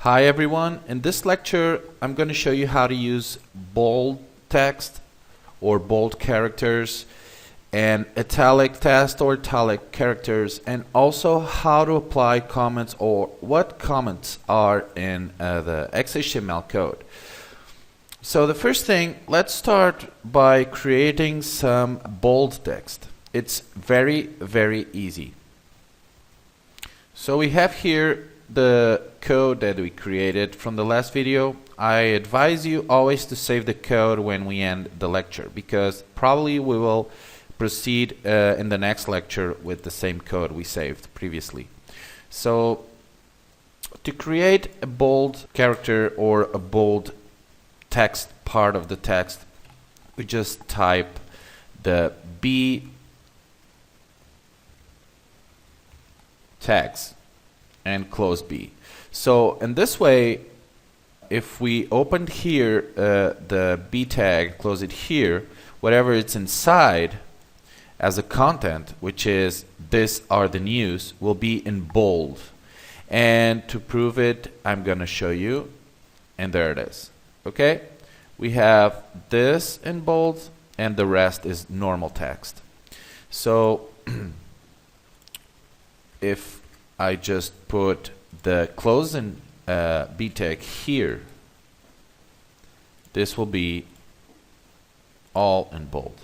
Hi everyone, in this lecture I'm going to show you how to use bold text or bold characters and italic text or italic characters, and also how to apply comments or what comments are in the XHTML code. So the first thing, let's start by creating some bold text. It's very easy. So we have here the code that we created from the last video. I advise you always to save the code when we end the lecture, because probably we will proceed in the next lecture with the same code we saved previously. So to create a bold character or a bold text part of the text, we just type the B tags and close B. So in this way, if we opened here the B tag, close it here, whatever it's inside as a content, which is "this are the news," will be in bold. And to prove it, I'm going to show you, and there it is. Okay, we have this in bold and the rest is normal text. So if I just put the close and B tag here, this will be all in bold.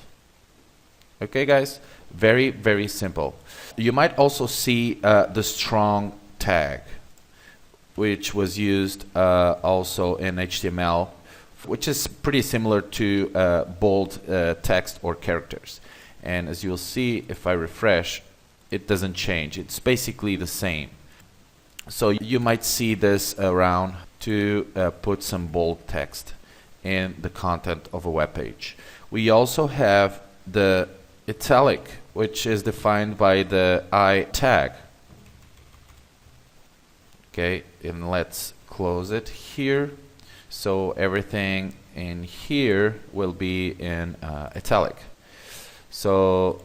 Okay guys, very simple. You might also see the strong tag, which was used also in HTML, which is pretty similar to bold text or characters. And as you'll see, if I refresh, it doesn't change. It's basically the same. So you might see this around to put some bold text in the content of a web page. We also have the italic, which is defined by the I tag. Okay, and let's close it here. So everything in here will be in italic. So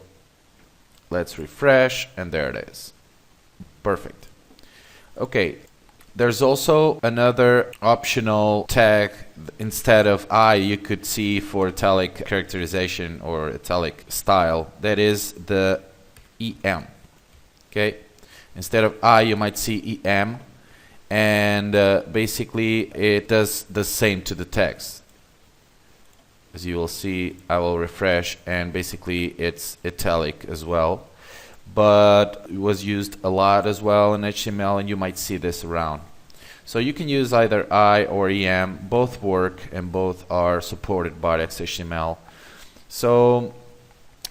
let's refresh, and there it is. Perfect. Okay, there's also another optional tag instead of I you could see for italic characterization or italic style. That is the EM. Okay, instead of I you might see EM, and basically it does the same to the text. As you will see, I will refresh, and basically it's italic as well, but it was used a lot as well in HTML, and you might see this around. So you can use either I or EM, both work and both are supported by XHTML. So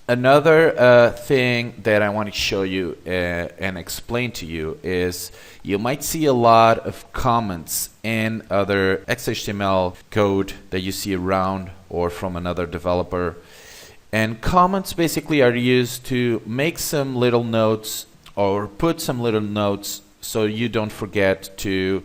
another thing that I want to show you and explain to you is you might see a lot of comments in other XHTML code that you see around or from another developer. And comments basically are used to make some little notes or put some little notes so you don't forget to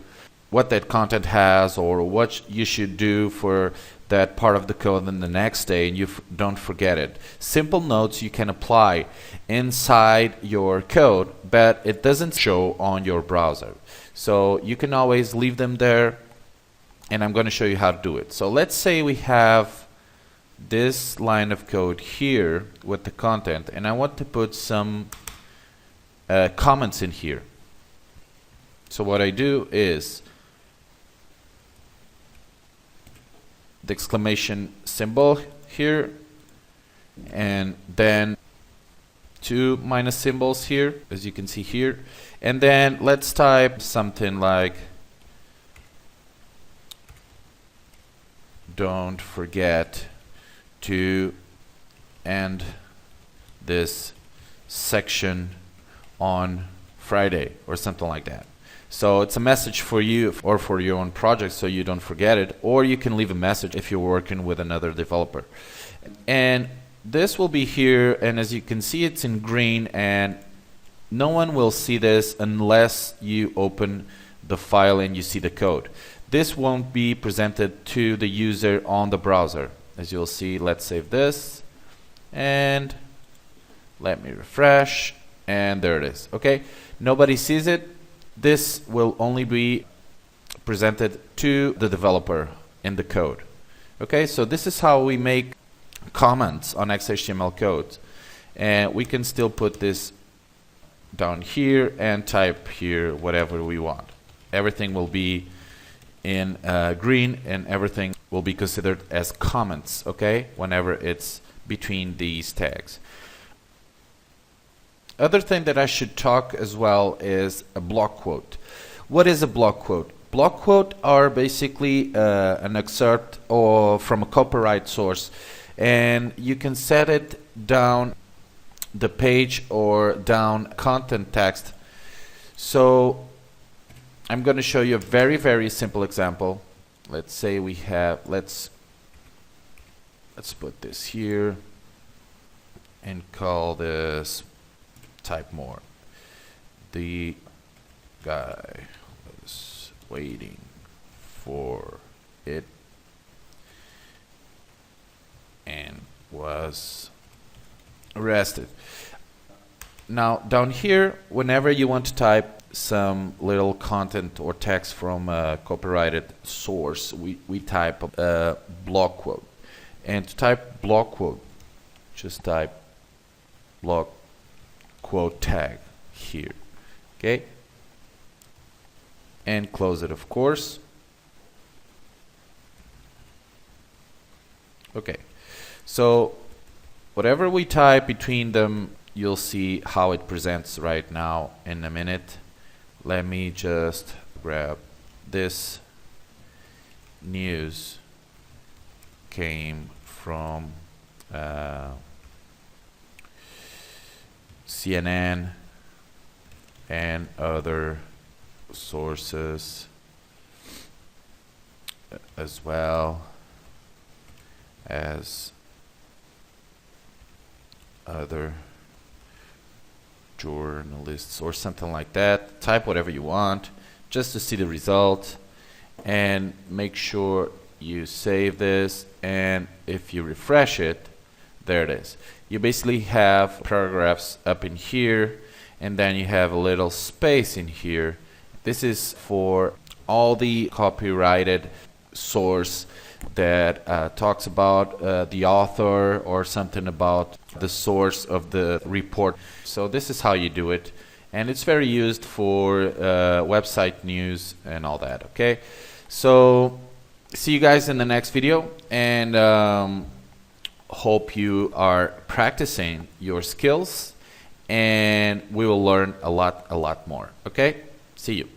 what that content has or what you should do for that part of the code in the next day, and you don't forget it. Simple notes you can apply inside your code, but it doesn't show on your browser. So you can always leave them there, and I'm going to show you how to do it. So let's say we have this line of code here with the content, and I want to put some comments in here. So what I do is the exclamation symbol here, and then two minus symbols here, as you can see here, and then let's type something like "don't forget to end this section on Friday," or something like that. So it's a message for you or for your own project, so you don't forget it, or you can leave a message if you're working with another developer. And this will be here, and as you can see, it's in green, and no one will see this unless you open the file and you see the code. This won't be presented to the user on the browser. As you'll see, let's save this, and let me refresh, and there it is. Okay, nobody sees it. This will only be presented to the developer in the code. Okay, so this is how we make comments on XHTML code. And we can still put this down here and type here whatever we want. Everything will be in green, and everything will be considered as comments, okay, whenever it's between these tags. Other thing that I should talk as well is a block quote. What is a block quote? Block quote are basically an excerpt from a copyright source, and you can set it down the page or down content text. So I'm going to show you a very, very simple example. Let's say we have, let's put this here and call this type more. The guy was waiting for it and was arrested. Now down here, whenever you want to type some little content or text from a copyrighted source, we type a block quote. And to type block quote, just type block quote tag here, okay, and close it, of course. Okay, so whatever we type between them, you'll see how it presents right now in a minute. Let me just grab this. News came from CNN and other sources as well as other journalists or something like that. Type whatever you want just to see the result, and make sure you save this, and if you refresh it, there it is. You basically have paragraphs up in here, and then you have a little space in here. This is for all the copyrighted source that talks about the author or something about the source of the report. So this is how you do it, and it's very used for website news and all that. Okay, so see you guys in the next video, and hope you are practicing your skills, and we will learn a lot more. Okay, see you.